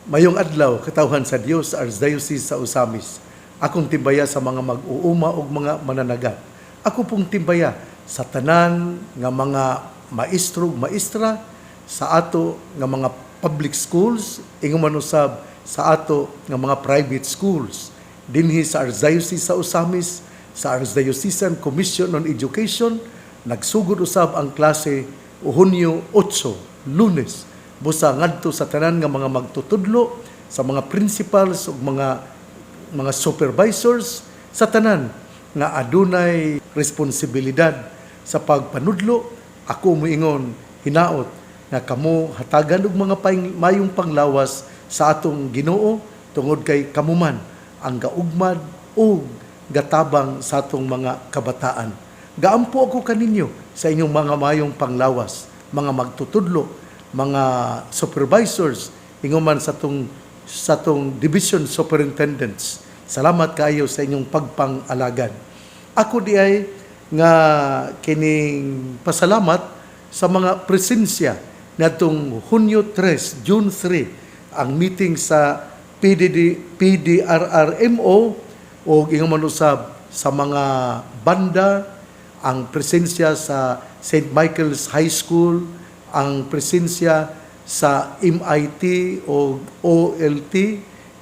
Mayong adlaw, katawhan sa Dios sa Archdiocese sa Osamis. Akong timbaya sa mga mag-uuma o mga mananagat. Ako pong timbaya sa tanan nga mga maestro, maestra, sa ato nga mga public schools, ingon man usab sa ato nga mga private schools. Dinhi sa Archdiocese sa Osamis, sa Archdiocesan Commission on Education, nagsugod usab ang klase o Hunyo 8, Lunes, busa ngadto sa tanan nga mga magtutudlo, sa mga principals ug mga supervisors sa tanan nga adunay responsibilidad sa pagpanudlo. Ako moingon hinaot nga kamo hatagan og mga mayong panglawas sa atong Ginoo tungod kay kamuman ang gaugmad o gatabang sa atong mga kabataan. Gaampo ako kaninyo sa inyong mga mayong panglawas, mga magtutudlo, mga supervisors, inguman sa tong division superintendents. Salamat kaayo sa inyong pagpang-alagad. Ako di ay nga kining pasalamat sa mga presensya natong Hunyo 3, June 3, ang meeting sa PDRRMO o inguman usab sa mga banda, ang presensya sa St. Michael's High School, ang presensya sa MIT o OLT,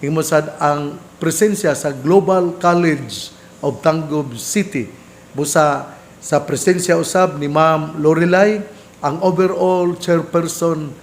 hingmosad ang presensya sa Global College of Tangub City. Busa sa presensya usab ni Ma'am Lorelai, ang overall chairperson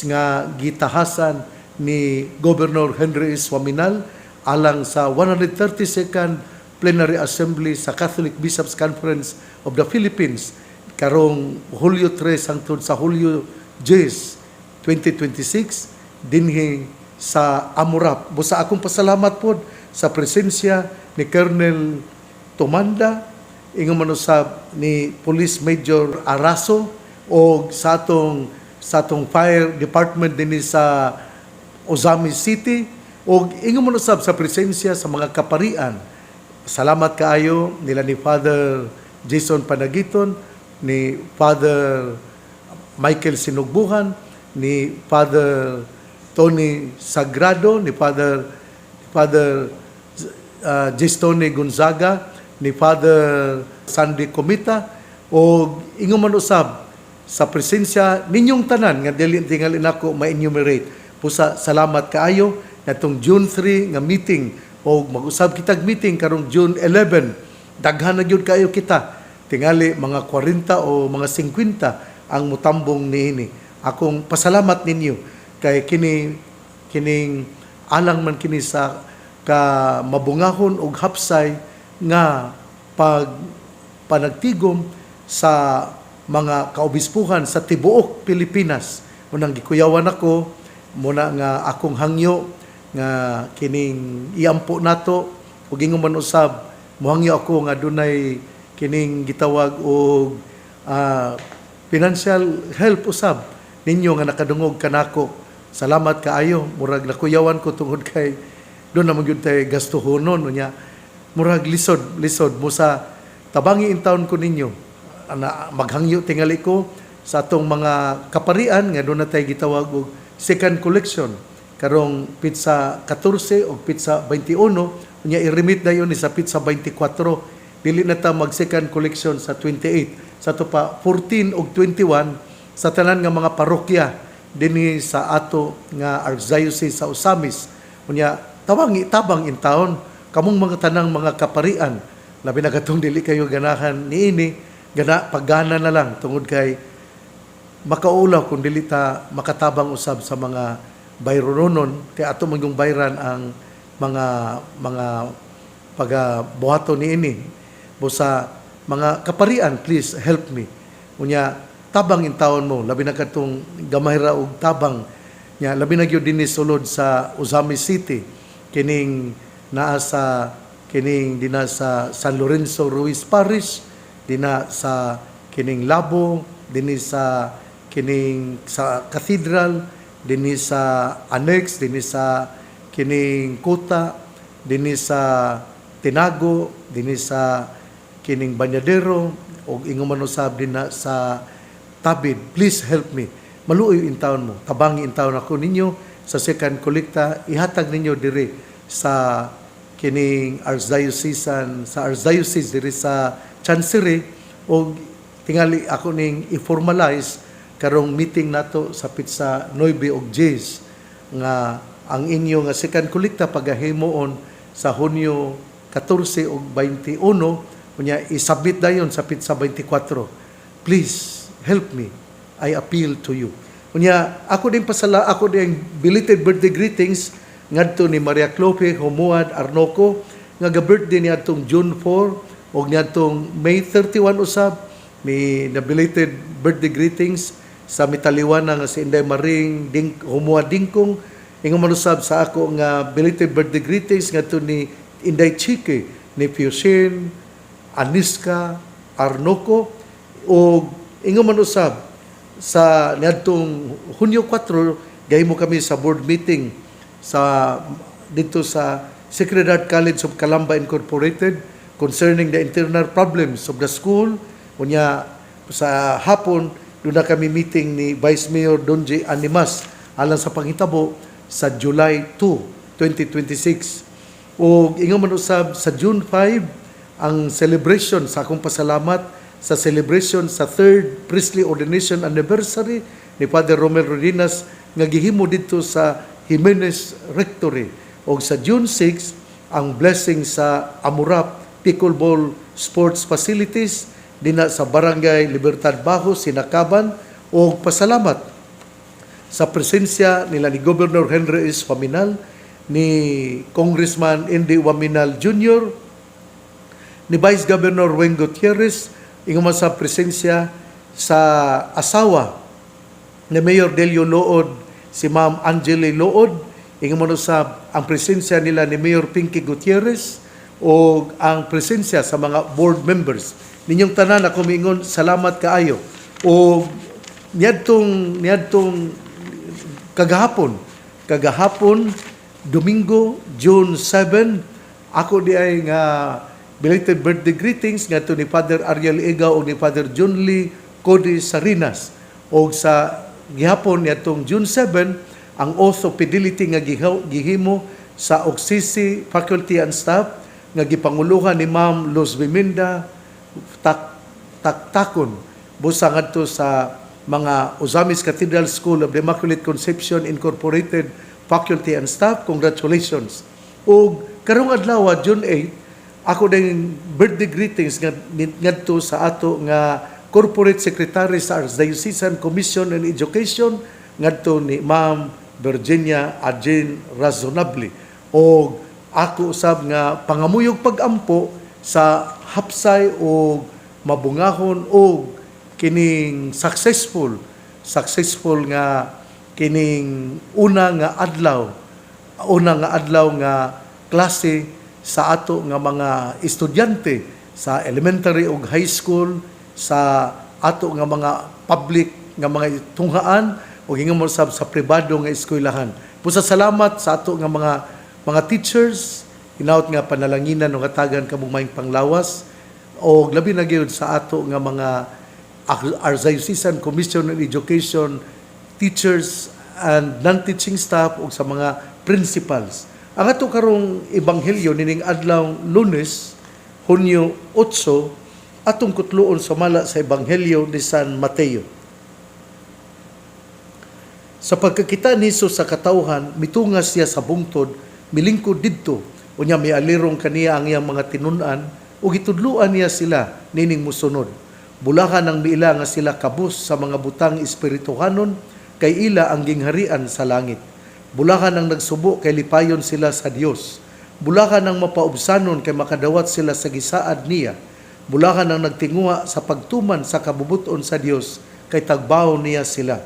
nga gitahasan ni Governor Henry S. Waminal alang sa 132nd Plenary Assembly sa Catholic Bishops Conference of the Philippines karong Hulyo 3 hangtod sa Hulyo 10, 2026 dinhi sa Amurap. Busa akong pasalamat pod sa presensya ni Colonel Tomanda, ingon man usab ni Police Major Araso o sa atong fire department dinhi sa Ozamis City o ingon man usab sa presensya sa mga kaparian. Salamat kaayo nila ni Father Jason Panagiton, ni Father Michael Sinugbuhan, ni Father Tony Sagrado, ni Father Gistone Gonzaga, ni Father Sandy Comita, o ingon man usab sa presensya ninyong tanan nga dili tingali nako ma-enumerate. Pusa salamat kaayo natong June 3 nga meeting o mag-usab kitag meeting karong June 11. Daghan na gyud kayo kita. Tingali mga 40 o mga 50 ang mutambong niini. Akong pasalamat ninyo kay kining alang man kini sa ka mabungahon og hapsay nga panagtigom sa mga kaobispuhan sa tibuok Pilipinas. Munang gikuyawan ako muna nga akong hangyo nga kining iampo nato ug ingon man usab mohangyo ako nga dunay kining gitawag og financial help usab ninyo nga nakadungog kanako. Salamat kaayo, murag nakuyawan ko tungod kay doon naman gyud tay gastuhonon nya murag lisod mo sa tabangi in town ko ninyo ana maghangyo tingali ko sa atong mga kaparian nga doon na tay gitawag og second collection karong pizza 14 o pizza 21 nya i-remit dayon ni sa pizza 24. Dili na ta mag second collection sa 28. Sa to pa 14 ug 21 sa tanan nga mga parokya dinhi sa ato nga Archdiocese sa Osamis. Unya tawangi tabang in town kamong mga tanang mga kaparian labi na katong dili kayo ganahan niini gana paggana na lang tungod kay makaulaw kung dili ta makatabang usab sa mga bayrononon kay ato man yung bayran ang mga pagabuhaton niini. Busa mga kaparian, please help me. Unya tabang in taon mo labi na katong gamay ra og tabang nya labi na gyud dinhi sulod sa Ozamis City kining naa sa San Lorenzo Ruiz Parish, dina sa kining Labo, dinhi sa kining sa Cathedral, dinhi sa Annex, dinhi sa kining Kuta, dinhi sa Tinago, dinhi sa kining Banyadero o ingon man usab din na sa Tabid. Please help me. Maluoy in town mo. Tabangi in town ako ninyo sa second kolekta ihatag ninyo diri sa kining archdiocese diri sa Chancery, o tingali ako ning i-formalize karong meeting nato sa Pitsa 9 og 10 nga ang inyo nga second kolekta pagahimuon sa Hunyo 14 ug 21 unya isubmit dayon sa Pitsa 24. Please help me, I appeal to you. Unya ako din belated birthday greetings ngadto ni Maria Clope Humuad Arnoco nga birthday niya atong June 4 ug niadtong May 31 usab. May na belated birthday greetings sa mitaliwana nga si Inday Maring Humuad Dingkong. Ingon man usab sa ako nga belated birthday greetings ngadto ni Inday Chike ni Fusin Aniska Arnoco, o ingon man usab sa niadtong Hunyo 4 gahimo kami sa board meeting sa dito sa Sacred Heart College of Calamba Incorporated concerning the internal problems of the school. Unya sa hapon doon na kami meeting ni Vice Mayor Donji Animas alang sa panghitabo sa July 2, 2026. O ingon man usab sa June 5 ang celebration sa akong pasalamat sa celebration sa 3rd priestly ordination anniversary ni Father Romel Rodinas nga gihimo dito sa Jimenez Rectory. O sa June 6 ang blessing sa Amurap Pickleball Sports Facilities dina sa Barangay Libertad Bajo, Sinakaban. O pasalamat sa presensya nila ni Governor Henry S. Waminal, ni Congressman Indy Waminal Jr., ni Vice Governor Weng Gutierrez, ingon sa presensya sa asawa ni Mayor Delio Lood, si Ma'am Angeli Lood, ingon sa ang presensya nila ni Mayor Pinky Gutierrez, o ang presensya sa mga board members. Ninyong tanan ako miingon, salamat kaayo. O niadtong kagahapon Domingo, June 7, ako di ay nga belated birthday greetings nga to ni Father Ariel Ega o ni Father John Lee Cody Sarinas. O sa gihapon niadtong June 7 ang oath of fidelity nga gihimo sa Oksisi Faculty and Staff nga gipanguluhan ni Ma'am Luz Biminda Taktakon busa ngadto sa mga Ozamis Cathedral School of the Immaculate Conception Incorporated Faculty and Staff. Congratulations. O karong adlaw June 8 ako din birthday greetings ngadto sa ato nga Corporate Secretary sa Archdiocesan Commission on Education ngadto ni Ma'am Virginia Adjin Razonable. O ako usab nga pangamuyog pagampo sa hapsay o mabungahon o kining successful nga kining una nga adlaw nga klase sa ato nga mga estudyante sa elementary ug high school, sa ato nga mga public nga mga tunghaan o hingon mo sa pribado nga eskwelahan. Pusa salamat sa ato nga mga teachers, hinaut nga panalanginan o hatagan kamong maayong panglawas, o labi na gyud sa ato nga mga Archdiocesan Commission on Education teachers and non-teaching staff o sa mga principals. Ang ato karong ebanghelyo nining adlaw Lunes, Hunyo 8, atong kutluon sumala sa ebanghelyo ni San Mateo. Sa pagkakita ni Jesus sa katawhan, mitungas siya sa bungtod, milingkod didto, unya mialirong kaniya ang iyang mga tinun-an, ug gitudluan niya sila nining musunod. Bulahan ang miila nga sila kabus sa mga butang espirituhanon, kay ila ang gingharian sa langit. Bulahan ang nagsubo kay lipayon sila sa Dios. Bulahan ang mapaubsanon kay makadawat sila sa gisaad niya. Bulahan ang nagtinguha sa pagtuman sa kabubuton sa Dios, kay tagbaw niya sila.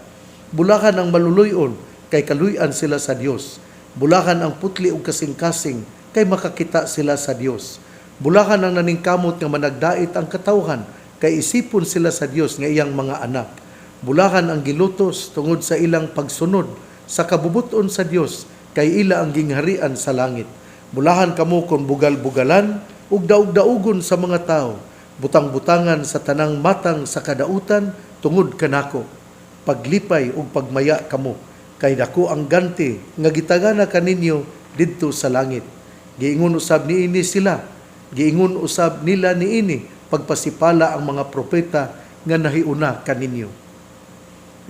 Bulahan ang maluluyon kay kaluy-an sila sa Dios. Bulahan ang putli ug kasing-kasing kay makakita sila sa Dios. Bulahan ang naningkamot nga managdait ang katawhan kay isipon sila sa Dios nga iyang mga anak. Bulahan ang gilutos tungod sa ilang pagsunod sa kabubuton sa Dios kay ila ang gingharian sa langit. Bulahan kamo kon bugal-bugalan ug daug-daugon sa mga tao, butang-butangan sa tanang matang sa kadautan tungod kanako. Paglipay ug pagmaya kamo, kay dako ang ganti nga gitagana kaninyo didto sa langit. Giingon usab niini sila, giingon usab nila niini pagpasipala ang mga propeta nga nahiuna kaninyo.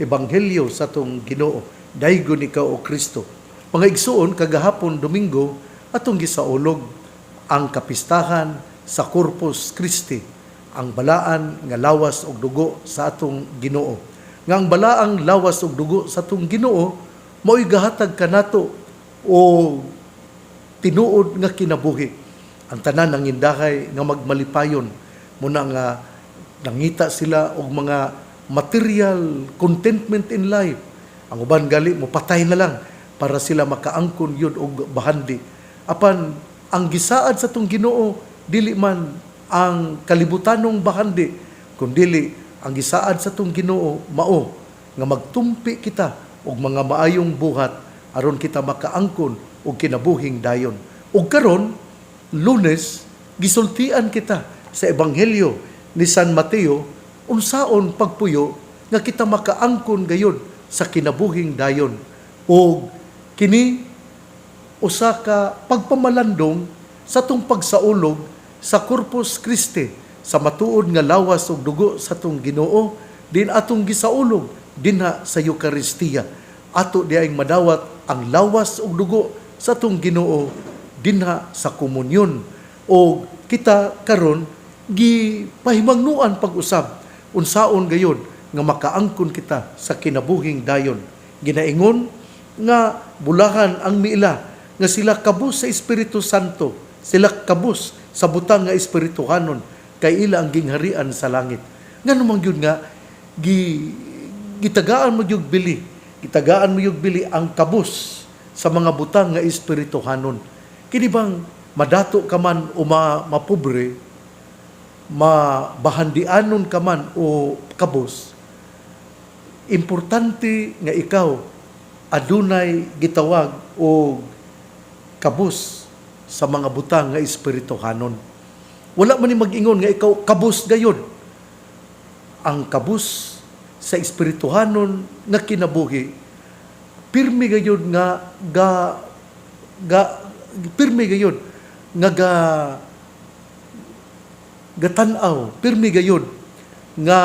Ebanghelyo sa tong Ginoo, daygon ikaw o Kristo. Mga igsuon, kagahapon Domingo atong gisaulog ang kapistahan sa Corpus Christi, ang balaan nga lawas og dugo sa atong Ginoo. Nga ang balaang lawas og dugo sa atong Ginoo mao'y gahatag kanato o tinuod nga kinabuhi. Ang tanan ng indahay nga magmalipayon muna nga nangita sila og mga material contentment in life. Ang uban gali mo patay na lang para sila makaangkon yun og bahandi. Apan ang gisaad sa tong Ginoo dili man ang kalibutanong bahandi, kundili ang gisaad sa tong Ginoo mao nga magtumpi kita og mga maayong buhat aron kita makaangkon og kinabuhing dayon. Ug karon Lunes gisultian kita sa ebanghelyo ni San Mateo unsaon pagpuyo nga kita makaangkon gayud sa kinabuhing dayon. O kini usa ka pagpamalandong sa tong pagsaulog sa Corpus Christi, sa matuod nga lawas og dugo sa tong Ginoo din atong gisaulog dinha sa Eucharistia. Ato diayng madawat ang lawas og dugo sa tong Ginoo dinha sa komunyon. O kita karon gipahimangnuan pag-usab unsaon gayon nga makaangkon kita sa kinabuhing dayon. Ginaingon nga bulahan ang miila nga sila kabus sa Espiritu Santo, sila kabus sa butang nga espirituhanon kay ila ang gingharian sa langit. Ngano man gyud nga gitagaan mo yung bili, gitagaan mo yung bili ang kabus sa mga butang nga espirituhanon. Kini bang madato ka man o mapobre, mabahandianon ka man o kabus, importante nga ikaw adunay gitawag o kabus sa mga butang nga espirituhanon. Wala man ni mag-ingon nga ikaw kabus gayud. Ang kabus sa espirituhanon nga kinabuhi, pirmi gayud pirmi gayud nga gatanaw, pirmi gayud nga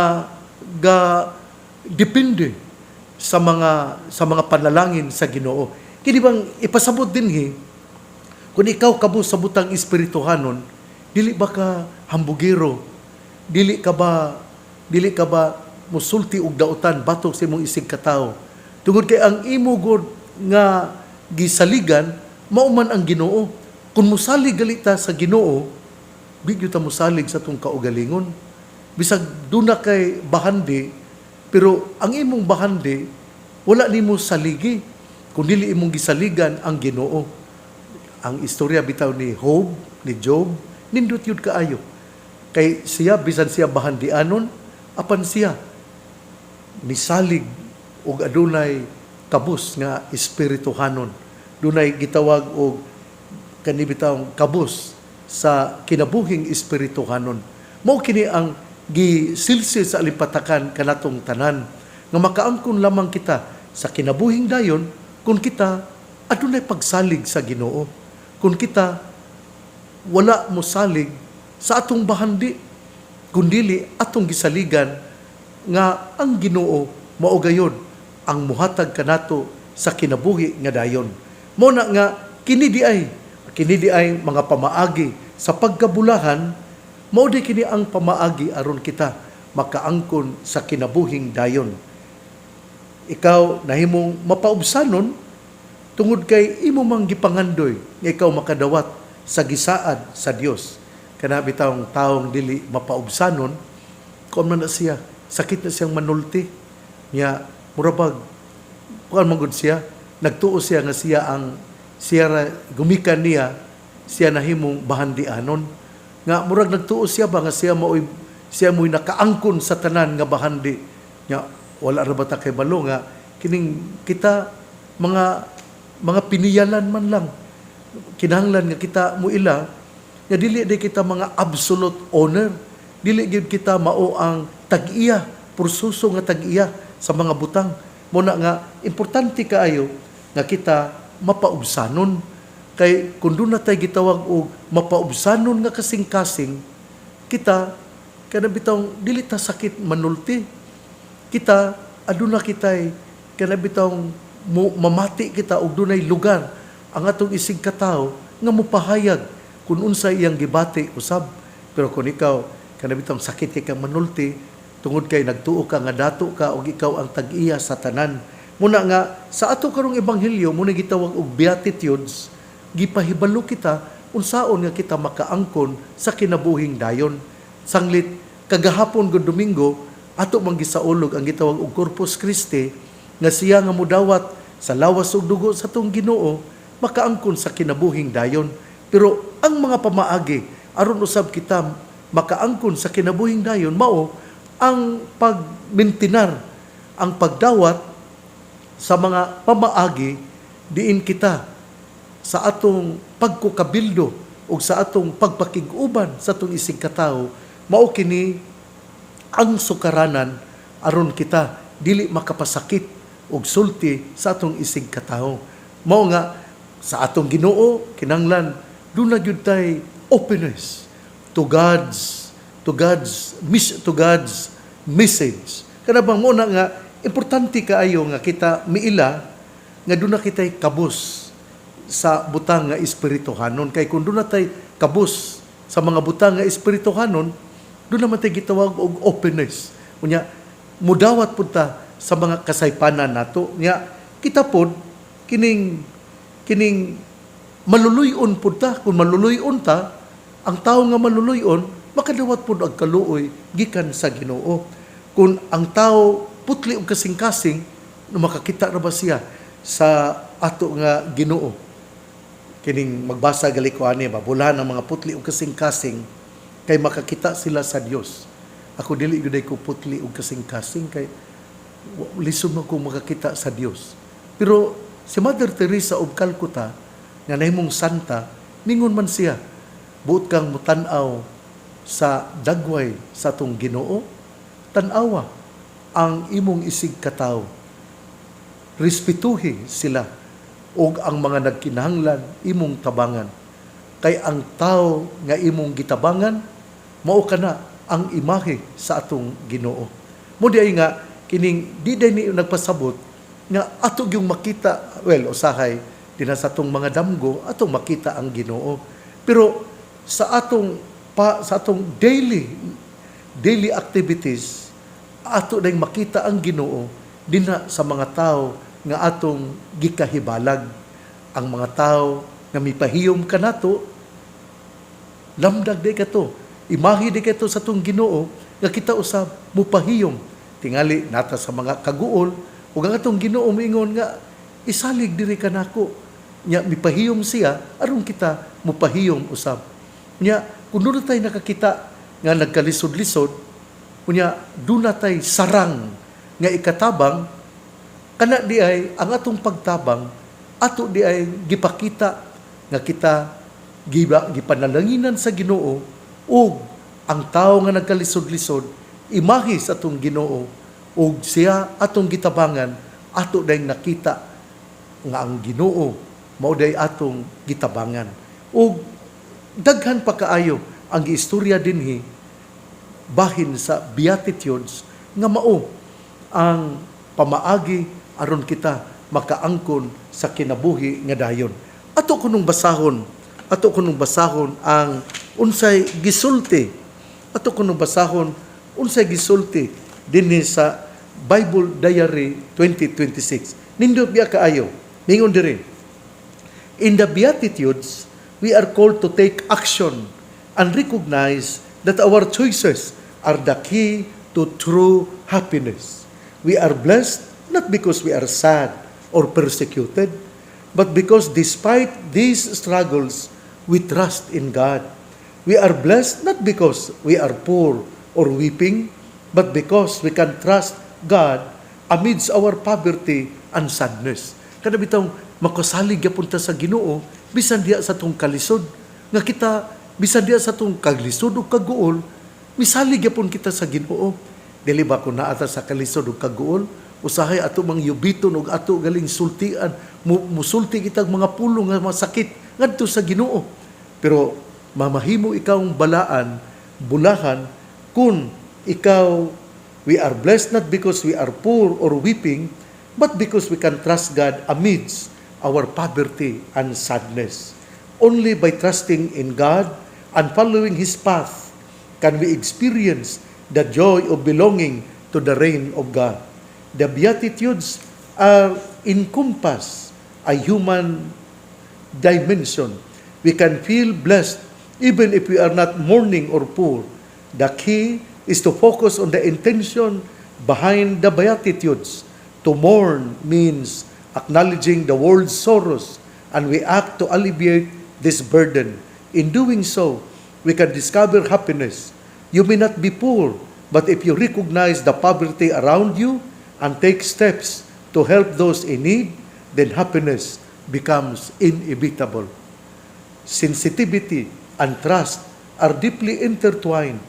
depende sa mga panalangin sa Ginoo. Kini bang ipasabot dinhi kung ikaw kabus sa butang espirituhanon, dili ba ka hambugiro, dili ka ba musulti og dautan batok sa imong isig katawo, tungod kay ang imo gud nga gisaligan mao man ang Ginoo. Kung musalig galita sa Ginoo, bigyo ta musalig sa tong kaugalingon. Bisag duna kay bahandi, pero ang imong bahandi wala nimo saligi kundi imong gisaligan ang Ginoo. Ang istorya bitaw ni Job, nindot yun kaayo. Kay siya, bisan siya bahandianon, apan siya misalig og adunay kabus nga espirituhanon. Dunay gitawag og kanibitawng kabus sa kinabuhing espirituhanon. Mao kini ang gisilsi sa alipatakan kanatong tanan nga makaangkon lamang kita sa kinabuhing dayon kung kita adunay pagsalig sa Ginoo. Kung kita wala mo salig sa atong bahandi, kundili atong gisaligan nga ang Ginoo mao gayud ang muhatag kanato sa kinabuhi nga dayon. Mao na nga kini di ay mga pamaagi sa pagkabulahan, mao di kini ang pamaagi aron kita makaangkon sa kinabuhing dayon. Ikaw nahimong mapaubsanon tungod kay imo mang gipangandoy nga ikaw makadawat sa gisaad sa Dios. Kana bitawng taong dili mapaubsanon, kung man na siya, sakit na siyang manulti, niya murabag, kuan man siya, nagtuo siya nga siya gumikan niya, siya nahimong bahandianon. Nga murag nagtuo siya ba nga siya mo'y nakaangkon sa tanan nga bahandi. Nya wala ra ba ta kay balo nga kining kita mga piniyalan man lang. Kinahanglan nga kita mo ila nga dili di kita mga absolute owner. Dili gyud kita mao ang tag-iya, pursuso nga tag-iya sa mga butang. Muna nga, importante kaayo nga kita mapaubsanon. Kay kung doon na tayo gitawag og mapaubsanon nga kasing-kasing, kita, kada bitawng dili ta sakit manulti. Kita, aduna kitay, kada bitawng mamati kita og dunay lugar ang atong isig katao nga mupahayag kung unsa iyang gibati usab. Pero kung ikaw, kada bitawng sakit kay kang manulti, tungod kay nagtuo ka nga dato ka og ikaw ang tag-iya sa tanan. Muna nga, sa ato karong ebanghelyo, muna gitawag og beatitudes, gipahibalo kita unsaon nga kita makaangkon sa kinabuhing dayon. Sanglit, kagahapon gud Domingo, ato mang gisaulog ang gitawag og Corpus Christi, nga siya nga mudawat sa lawas ug dugo sa tong Ginoo, makaangkon sa kinabuhing dayon. Pero ang mga pamaagi, aron usab kita makaangkon sa kinabuhing dayon, mao ang pagmintinar, ang pagdawat sa mga pamaagi diin kita sa atong pagkukabildo o sa atong pagpakig-uban sa atong isig katao, mao kini ang sukaranan aron kita dili makapasakit og sulti sa atong isig katao. Mao nga sa atong Ginoo kinahanglan dunay gyud tay openness to God's message. Kana bang mo na nga importante kaayo nga kita miila nga dunay kitay kabus sa butang nga espirituhanon. Kay kung doon natay kabus sa mga butang nga espirituhanon, doon naman tayo gitawag og openness. Unya, mudawat po ta sa mga kasaypanan nato. Nya, kita po, kining maluluyon po ta. Kung maluluyon ta, ang tao nga maluluyon, makadawat po ang kaluoy gikan sa Ginoo. Kung ang tao putli o kasing-kasing, makakita na ba siya sa ato nga Ginoo? Kining magbasa gali ko ani mabulahan ang mga putli ug kasing-kasing kay makakita sila sa Dios. Ako dili gyud ko putli ug kasing-kasing kay lisod man ko makakita sa Dios. Pero si Mother Teresa of Calcutta nga nahimong santa, ningon man siya, buot kang mutan-aw sa dagway sa atong Ginoo, tan-awa ang imong isig katao. Respetuhi sila o ang mga nagkinahanglan imong tabangan. Kay ang tao nga imong gitabangan, mao kana ang imahe sa atong Ginoo. Mo diay nga, kining di day ni nagpasabot, nga ato yung makita, usahay, din sa atong mga damgo, atong makita ang Ginoo. Pero sa atong daily activities, ato dayng makita ang Ginoo dinha sa mga tao nga atong gikahibalag. Ang mga tao nga mipahiyom kanato, lamdag di kato, imahi di kato sa atong Ginoo nga kita usab mupahiyom. Tingali nata sa mga kaguol ug ang atong Ginoo moingon nga isalig diri kanako. Nya mipahiyom siya aron kita mupahiyom usab. Nya kun doon tayo nakakita nga nagkalisod-lisod, kunya doon tay sarang nga ikatabang, kana di ay ang atong pagtabang, ato di ay gipakita nga kita gipanalanginan sa Ginoo ug ang tao nga nagkalisod-lisod, imahe sa atong Ginoo ug siya atong gitabangan, ato dayng nakita nga ang Ginoo mao day atong gitabangan. Ug daghan pa kaayo ang giistorya dinhi bahin sa Beatitudes nga mao ang pamaagi aron kita makaangkon sa kinabuhi nga dayon. Ato kunong basahon ang unsay gisulti. Ato kunong basahon unsay gisulti dinhi sa Bible Diary 2026. Nindot biya kaayo. Mingon diri. In the Beatitudes, we are called to take action and recognize that our choices are the key to true happiness. We are blessed not because we are sad or persecuted, but because despite these struggles, we trust in God. We are blessed not because we are poor or weeping, but because we can trust God amidst our poverty and sadness. Kada bitong makasalig yapon ta sa Ginoo bisan diya sa tong kalisod nga kita, bisan diya sa tong kaglisod o kaguol, misalig yapon kita sa Ginoo. Dili ba kung naata sa kalisod o kaguol, usahay ato mang yubiton ug ato galing sultian, musulti kitag mga pulong nga masakit ngadto sa Ginoo. Pero mamahimo ikaw balaan, bulahan kung ikaw, we are blessed not because we are poor or weeping, but because we can trust God amidst our poverty and sadness. Only by trusting in God and following His path can we experience the joy of belonging to the reign of God. The Beatitudes are encompass a human dimension. We can feel blessed even if we are not mourning or poor. The key is to focus on the intention behind the Beatitudes. To mourn means acknowledging the world's sorrows, and we act to alleviate this burden. In doing so, we can discover happiness. You may not be poor, but if you recognize the poverty around you and take steps to help those in need, then happiness becomes inevitable. Sensitivity and trust are deeply intertwined.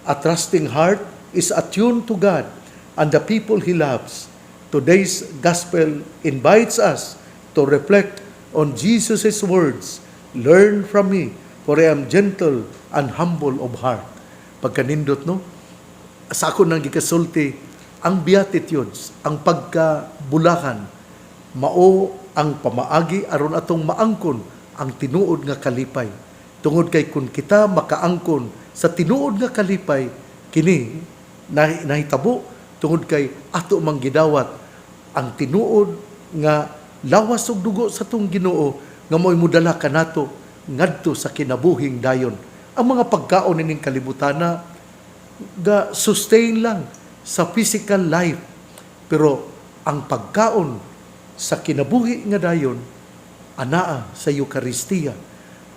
A trusting heart is attuned to God and the people He loves. Today's gospel invites us to reflect on Jesus' words, "Learn from me, for I am gentle and humble of heart." Pagkanindot, no? Sa ako nang gikasulti, ang Beatitudes, ang pagkabulahan, mao ang pamaagi aron atong maangkon ang tinuod nga kalipay. Tungod kay kung kita makaangkon sa tinuod nga kalipay, kini nahitabo tungod kay ato mang gidawat ang tinuod nga lawas ug dugo sa tong Ginoo nga mo'y mudala kanato ngadto sa kinabuhing dayon. Ang mga pagkaon ining kalibutana ga sustain lang sa physical life, pero ang pagkaon sa kinabuhi nga dayon anaa sa Eucharistia,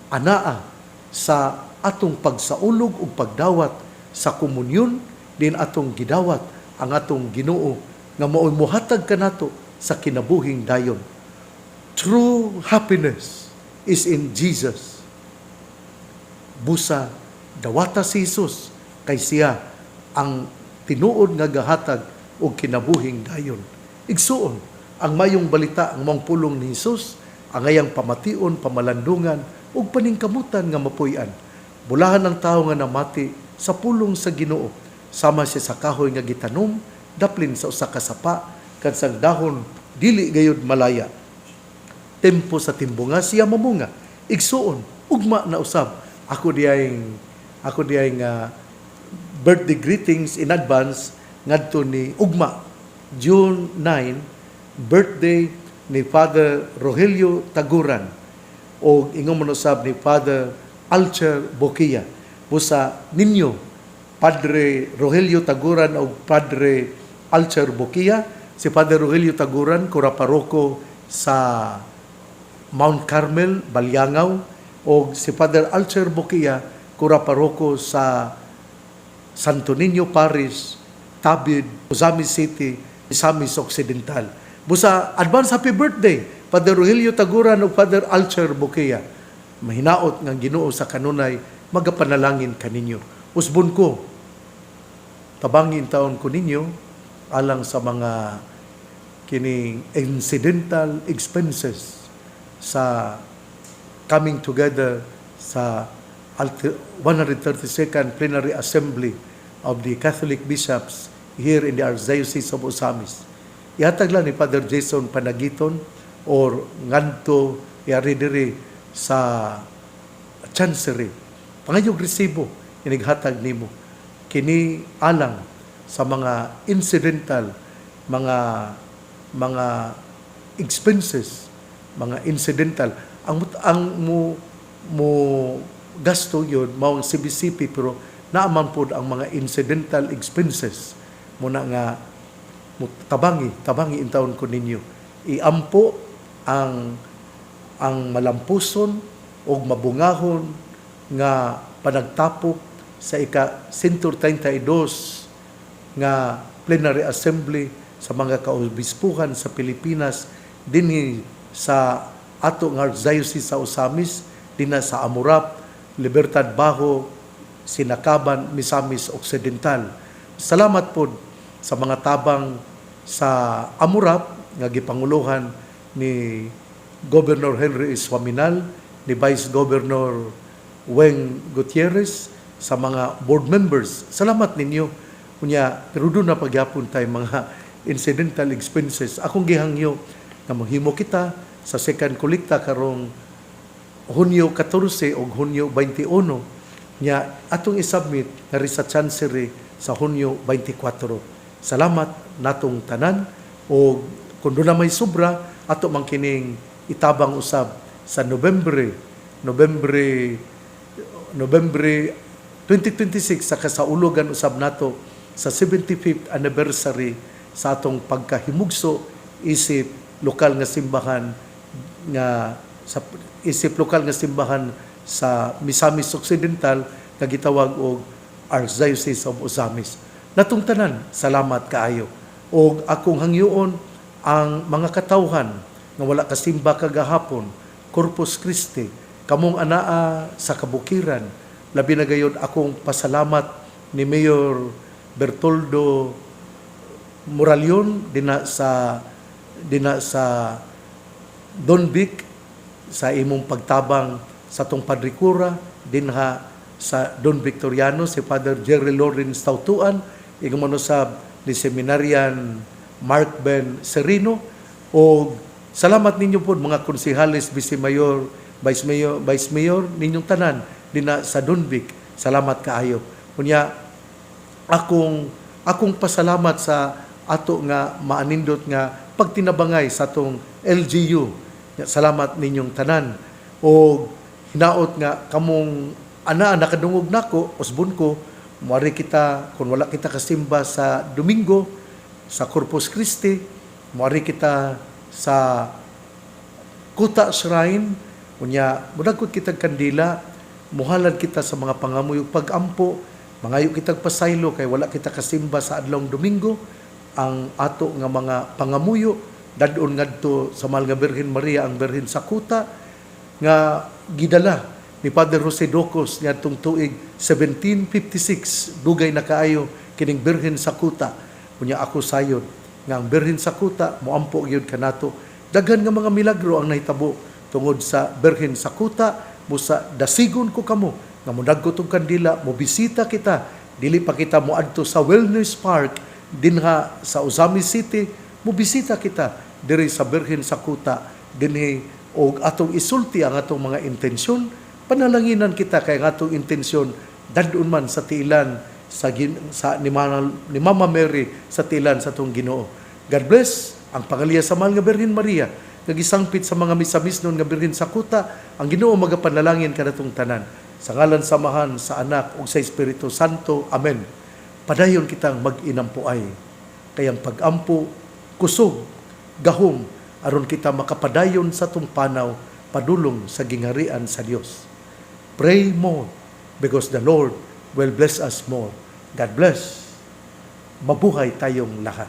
anaa sa atong pagsaulog ug pagdawat sa komunyon, din atong gidawat ang atong Ginoo nga mao'y mohatag kanato sa kinabuhing dayon. True happiness is in Jesus. Busa dawata si Jesus kay siya ang tinuod nga gahatag og kinabuhing dayon. Igsuon ang mayong balita, ang maong pulong ni Jesus, ang ayang pamation, pamalandungan ug paningkamutan nga mapuy-an. Bulahan ang tawo nga namati sa pulong sa Ginoo, sama siya sa kahoy nga gitanom, daplin sa usa ka sapa, kansang dahon dili gayud malaya. Tempo sa timbunga siya mamunga. Igsuon ugma na usab. Ako diyay nga birthday greetings in advance ngadto ni ugma June 9, birthday ni Father Rogelio Taguran o ingon man usab ni Father Alcher Boquilla. Busa ninyo Padre Rogelio Taguran o Padre Alcher Boquilla. Si Padre Rogelio Taguran, kura paroko sa Mount Carmel, Balyangaw, o si Padre Alcher Boquilla, kura paroko sa Santo Niño Parish, Tabid, Ozamis City, Misamis Occidental. Busa, advance happy birthday, Padre Rogelio Taguran o Padre Alcher Boquilla. Mahinaot ng Ginoo sa kanunay, magapanalangin kaninyo. Usbon ko, tabangin taon ko ninyo, alang sa mga kining incidental expenses sa coming together sa 132nd Plenary Assembly of the Catholic Bishops here in the Archdiocese of Osamis. Ihatag lang ni Father Jason Panagiton or ngadto yari diri sa Chancery. Pangayog resibo inighatag nimo. Kini alang sa mga incidental, mga expenses, mga incidental. Ang mo gasto yun, maong CBCP, pero naaman po ang mga incidental expenses. Muna nga, tabangi in taon ko ninyo. Iampo ang malampuson o mabungahon nga panagtapok sa ika-132 nga Plenary Assembly sa mga kaobispuhan sa Pilipinas, dinhi sa ato nga Archdiocese sa Osamis, dinha sa Amurap, Libertad Bajo, Sinakaban, Misamis Occidental. Salamat po sa mga tabang sa Amurap nga gipanguluhan ni Governor Henry Eswaminal, ni Vice Governor Weng Gutierrez, sa mga board members. Salamat ninyo. Kunya, pero doon na pagyapon tayo mga incidental expenses. Akong gihangyo na maghimo kita sa second kolekta karong Hunyo 14 o Hunyo 21 nya atong isubmit na sa chancery sa Hunyo 24. Salamat natong tanan, o kung doon na may sobra, ato man kining itabang usab sa Nobyembre 2026 sa kasaulogan usab nato sa 75th anniversary sa atong pagkahimugso isip lokal nga simbahan sa Misamis Occidental nga gitawag og Archdiocese of Osamis. Natong tanan, salamat kaayo. Og akong hangyoon ang mga katawhan nga wala kasimba kagahapon, Corpus Christi, kamong anaa sa kabukiran, labi na gayud akong pasalamat ni Mayor Bertoldo Moralion dina sa Don Vic sa imong pagtabang sa tong padrikura dinha sa Don Victoriano si Father Jerry Lawrence Tautuan, igmanosab ni Seminarian Mark Ben Serino, o salamat ninyo po mga konsehales, Vice Mayor, Vice Mayor ninyong tanan dina sa Don Vic. Salamat kaayo. Kunya akong pasalamat sa ato nga maanindot nga pagtinabangay sa atong LGU. Salamat ninyong tanan. O hinaot nga kamong nakadungog nako, usbon ko, muari kita, kung wala kita kasimba sa Domingo, sa Corpus Christi, muari kita sa Kuta Shrine, kunya, mudagkot kitag kandila, muhalad kita sa mga pangamuyog pag-ampo, mangayo kitag pasaylo, kay wala kita kasimba sa adlong Domingo, ang ato nga mga pangamuyo, dadon ngadto sa mahal nga Birhen Maria, ang Birhen sa Kuta, nga gidala ni Father Jose Docos ngadtong tuig 1756, dugay na kaayo kining Birhen sa Kuta. Kunya ako sayod nga ang Birhen sa Kuta moampo gyud kanato. Daghan nga mga milagro ang nahitabo tungod sa Birhen sa Kuta. Busa dasigon ko kamo nga modagko tong kandila, mobisita kita, dili pa kita moadto sa Wellness Park dinha sa Osamis City, mobisita kita diri sa Birhen sa Kuta dinhi, og atong isulti ang atong mga intensyon. Panalanginan kita kay ang atong intensyon dadun man sa tiilan ni Mama Mary sa tiilan sa atong Ginoo. God bless ang pangaliya sa mahal nga Birhen Maria, nagisangpit sa mga misamisnon nga Birhen sa Kuta, ang Ginoo magapanalangin kanatong tanan. Sa ngalan samahan sa Anak ug sa Espiritu Santo. Amen. Padayon kitang mag-inampuay, kayang pag-ampo, kusog, gahom, aron kita makapadayon sa tong panaw, padulong sa gingharian sa Dios. Pray more, because the Lord will bless us more. God bless. Mabuhay tayong lahat.